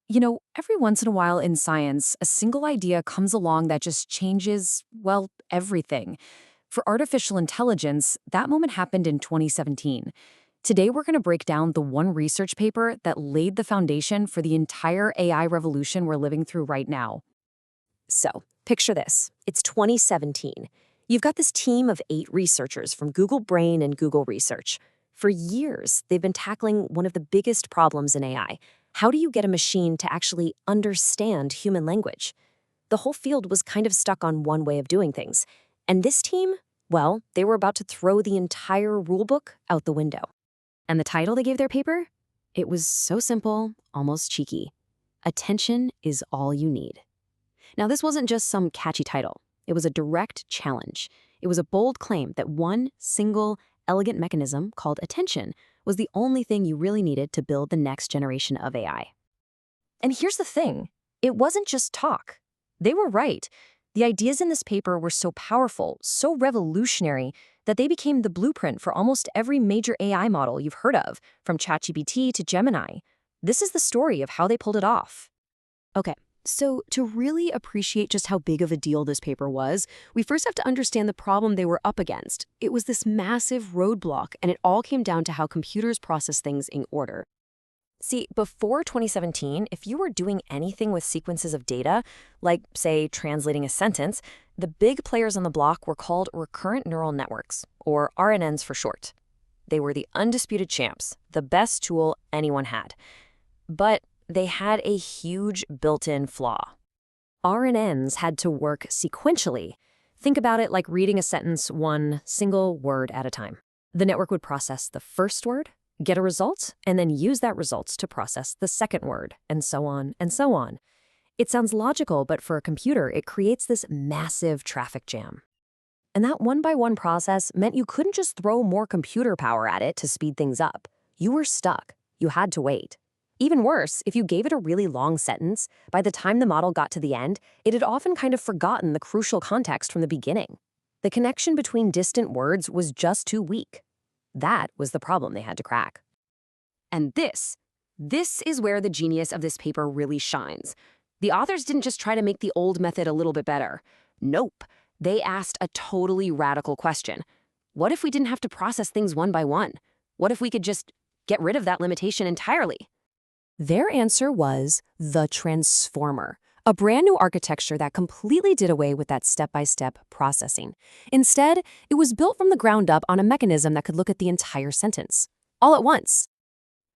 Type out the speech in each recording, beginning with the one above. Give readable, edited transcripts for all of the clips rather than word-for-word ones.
Every once in a while in science, a single idea comes along that just changes, well, everything. For artificial intelligence, that moment happened in 2017. Today, we're going to break down the one research paper that laid the foundation for the entire AI revolution we're living through right now. So, picture this. It's 2017. You've got this team of 8 researchers from Google Brain and Google Research. For years, they've been tackling one of the biggest problems in AI. How do you get a machine to actually understand human language? The whole field was kind of stuck on one way of doing things. And this team, well, they were about to throw the entire rulebook out the window. And the title they gave their paper? It was so simple, almost cheeky. Attention is all you need. Now, this wasn't just some catchy title. It was a direct challenge. It was a bold claim that one single, elegant mechanism called attention was the only thing you really needed to build the next generation of AI. And here's the thing, it wasn't just talk. They were right. The ideas in this paper were so powerful, so revolutionary, that they became the blueprint for almost every major AI model you've heard of, from ChatGPT to Gemini. This is the story of how they pulled it off. Okay, so to really appreciate just how big of a deal this paper was, we first have to understand the problem they were up against. It was this massive roadblock, and it all came down to how computers process things in order. See, before 2017, if you were doing anything with sequences of data, like, say, translating a sentence, the big players on the block were called recurrent neural networks, or RNNs for short. They were the undisputed champs, the best tool anyone had. But they had a huge built-in flaw. RNNs had to work sequentially. Think about it like reading a sentence one single word at a time. The network would process the first word, get a result, and then use that result to process the second word, and so on and so on. It sounds logical, but for a computer, it creates this massive traffic jam. And that one-by-one process meant you couldn't just throw more computer power at it to speed things up. You were stuck. You had to wait. Even worse, if you gave it a really long sentence, by the time the model got to the end, it had often kind of forgotten the crucial context from the beginning. The connection between distant words was just too weak. That was the problem they had to crack. And this is where the genius of this paper really shines. The authors didn't just try to make the old method a little bit better. Nope. They asked a totally radical question. What if we didn't have to process things one by one? What if we could just get rid of that limitation entirely? Their answer was the transformer, a brand new architecture that completely did away with that step-by-step processing. Instead, it was built from the ground up on a mechanism that could look at the entire sentence, all at once.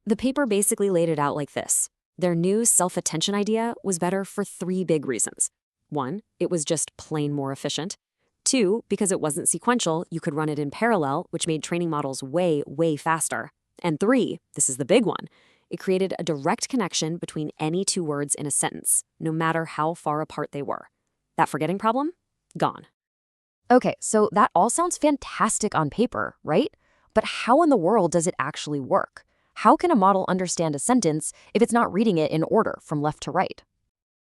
The paper basically laid it out like this. Their new self-attention idea was better for 3 big reasons. 1, it was just plain more efficient. 2, because it wasn't sequential, you could run it in parallel, which made training models way, way faster. And 3, this is the big one, it created a direct connection between any 2 words in a sentence, no matter how far apart they were. That forgetting problem? Gone. Okay, so that all sounds fantastic on paper, right? But how in the world does it actually work? How can a model understand a sentence if it's not reading it in order from left to right?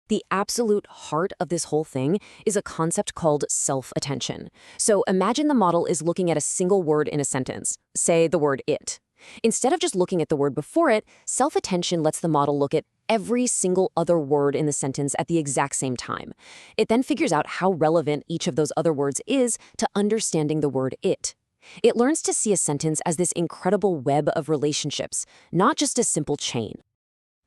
The absolute heart of this whole thing is a concept called self-attention. So imagine the model is looking at a single word in a sentence, say the word it. Instead of just looking at the word before it, self-attention lets the model look at every single other word in the sentence at the exact same time. It then figures out how relevant each of those other words is to understanding the word it. It learns to see a sentence as this incredible web of relationships, not just a simple chain.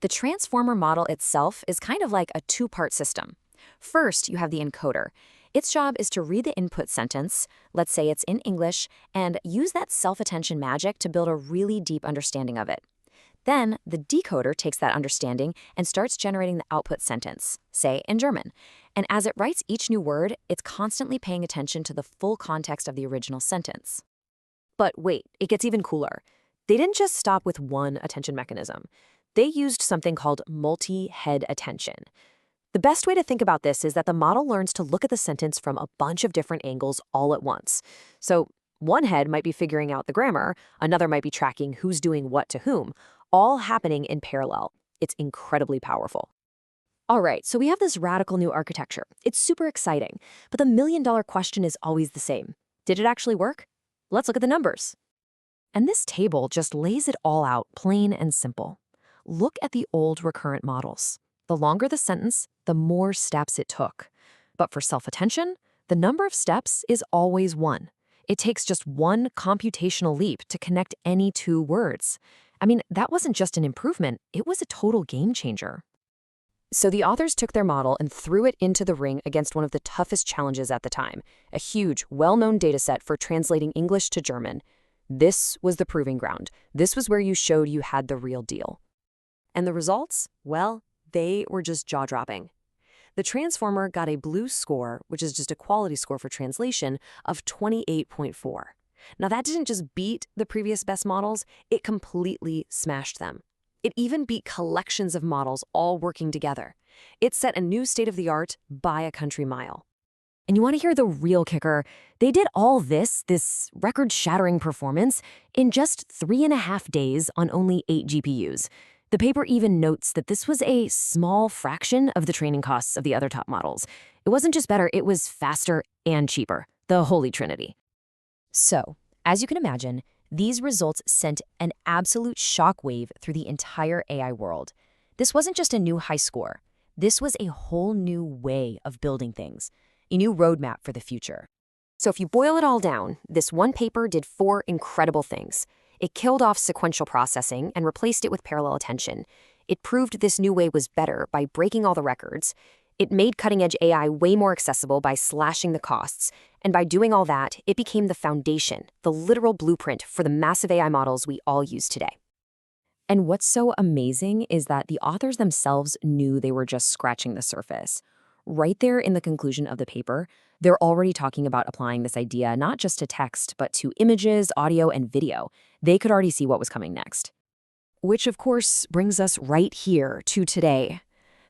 The transformer model itself is kind of like a 2-part system. First, you have the encoder. Its job is to read the input sentence, let's say it's in English, and use that self-attention magic to build a really deep understanding of it. Then, the decoder takes that understanding and starts generating the output sentence, say in German. And as it writes each new word, it's constantly paying attention to the full context of the original sentence. But wait, it gets even cooler. They didn't just stop with one attention mechanism. They used something called multi-head attention. The best way to think about this is that the model learns to look at the sentence from a bunch of different angles all at once. So one head might be figuring out the grammar, another might be tracking who's doing what to whom, all happening in parallel. It's incredibly powerful. All right, so we have this radical new architecture. It's super exciting, but the million-dollar question is always the same. Did it actually work? Let's look at the numbers. And this table just lays it all out plain and simple. look at the old recurrent models. The longer the sentence, the more steps it took. But for self-attention, the number of steps is always one. It takes just one computational leap to connect any two words. I mean, that wasn't just an improvement, it was a total game changer. So the authors took their model and threw it into the ring against one of the toughest challenges at the time, a huge, well-known dataset for translating English to German. This was the proving ground. This was where you showed you had the real deal. And the results? Well, they were just jaw-dropping. The Transformer got a blue score, which is just a quality score for translation, of 28.4. Now that didn't just beat the previous best models, it completely smashed them. It even beat collections of models all working together. It set a new state-of-the-art by a country mile. And you want to hear the real kicker? They did all this record-shattering performance, in just 3.5 days on only 8 GPUs. The paper even notes that this was a small fraction of the training costs of the other top models. It wasn't just better, it was faster and cheaper, the holy trinity. So, as you can imagine, these results sent an absolute shockwave through the entire AI world. This wasn't just a new high score. This was a whole new way of building things, a new roadmap for the future. So if you boil it all down, this one paper did 4 incredible things. It killed off sequential processing and replaced it with parallel attention. It proved this new way was better by breaking all the records. It made cutting-edge AI way more accessible by slashing the costs. And by doing all that, it became the foundation, the literal blueprint for the massive AI models we all use today. And what's so amazing is that the authors themselves knew they were just scratching the surface. Right there in the conclusion of the paper, they're already talking about applying this idea not just to text, but to images, audio, and video. They could already see what was coming next. Which, of course, brings us right here to today.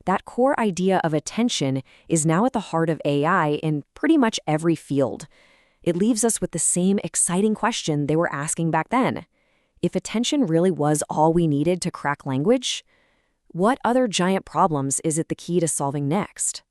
That core idea of attention is now at the heart of AI in pretty much every field. It leaves us with the same exciting question they were asking back then. If attention really was all we needed to crack language, what other giant problems is it the key to solving next?